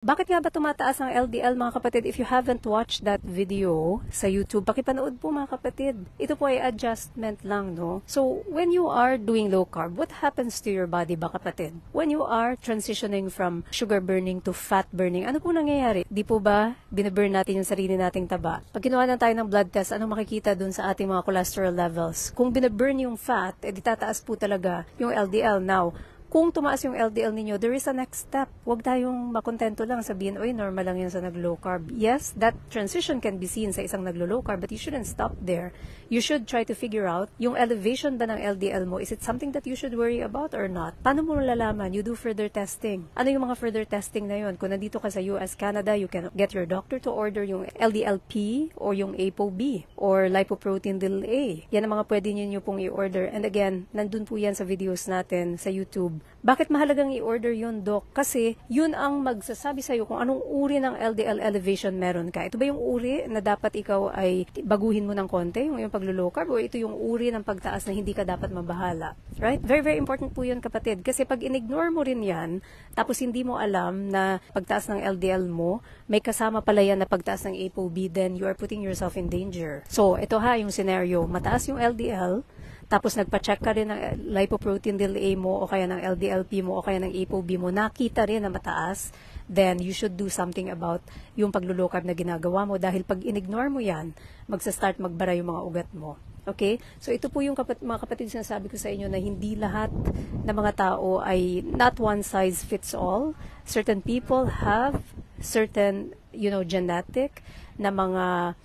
Bakit nga ba tumataas ang LDL mga kapatid? If you haven't watched that video sa YouTube, pakipanood po mga kapatid. Ito po ay adjustment lang, no? So, when you are doing low carb, what happens to your body ba kapatid? When you are transitioning from sugar burning to fat burning, ano po nangyayari? Di po ba binaburn natin yung sarili nating taba? Pag ginawa na tayo ng blood test, anong makikita dun sa ating mga cholesterol levels? Kung binaburn yung fat, edi tataas po talaga yung LDL. Now, kung tumaas yung LDL ninyo, there is a next step. Huwag tayong makontento lang sabihin, oy, normal lang yan sa nag-low carb. Yes, that transition can be seen sa isang naglo-low carb, but you shouldn't stop there. You should try to figure out, yung elevation ba ng LDL mo, is it something that you should worry about or not? Paano mo malalaman? You do further testing. Ano yung mga further testing na yun? Kung nandito ka sa US, Canada, you can get your doctor to order yung LDL-P or yung ApoB or lipoprotein A. Yan ang mga pwede niyo pong i-order. And again, nandun po yan sa videos natin sa YouTube. Bakit mahalagang i-order yun, Doc? Kasi yun ang magsasabi sa'yo kung anong uri ng LDL elevation meron ka. Ito ba yung uri na dapat ikaw ay baguhin mo ng konti, yung paglo-low carb, o ito yung uri ng pagtaas na hindi ka dapat mabahala? Right? Very, very important po yun, kapatid. Kasi pag in-ignore mo rin yan, tapos hindi mo alam na pagtaas ng LDL mo, may kasama pala yan na pagtaas ng ApoB, then you are putting yourself in danger. So, ito ha, yung scenario. Mataas yung LDL, tapos nagpa-check ka rin ng lipoprotein A mo o kaya ng LDL-P mo o kaya ng ApoB mo, nakita rin na mataas, then you should do something about yung paglo-low carb na ginagawa mo dahil pag in-ignore mo yan, magsa-start magbara yung mga ugat mo. Okay? So ito po yung mga kapatid sinasabi ko sa inyo na hindi lahat ng mga tao ay not one size fits all. Certain people have certain, genetic na mga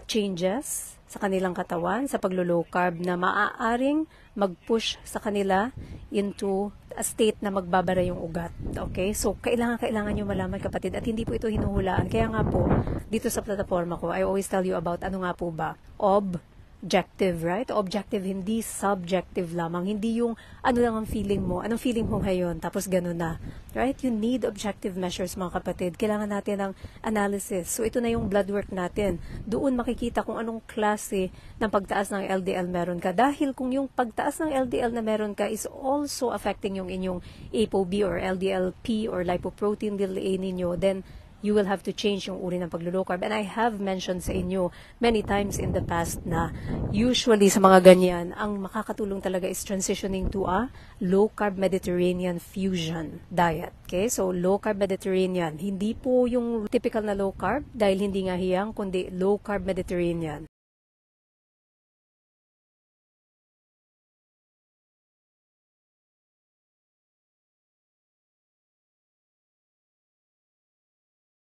changes sa kanilang katawan, sa paglo-low carb na maaaring mag-push sa kanila into a state na magbabara yung ugat. Okay? So, kailangan nyo malaman, kapatid, at hindi po ito hinuhulaan. Kaya nga po, dito sa plataforma ko, I always tell you about ano nga po ba? Objective, right? Objective, hindi subjective lamang. Hindi yung ano lang ang feeling mo. Anong feeling mo ngayon? Tapos ganun na. Right? You need objective measures, mga kapatid. Kailangan natin ng analysis. So, ito na yung blood work natin. Doon makikita kung anong klase ng pagtaas ng LDL meron ka. Dahil kung yung pagtaas ng LDL na meron ka is also affecting yung inyong ApoB or LDL-P or lipoprotein A ninyo, then you will have to change yung uri ng paglo-low carb. And I have mentioned sa inyo many times in the past na usually sa mga ganyan, ang makakatulong talaga is transitioning to a low-carb Mediterranean fusion diet. Okay? So, low-carb Mediterranean. Hindi po yung typical na low-carb dahil hindi nga hiyang, kundi low-carb Mediterranean.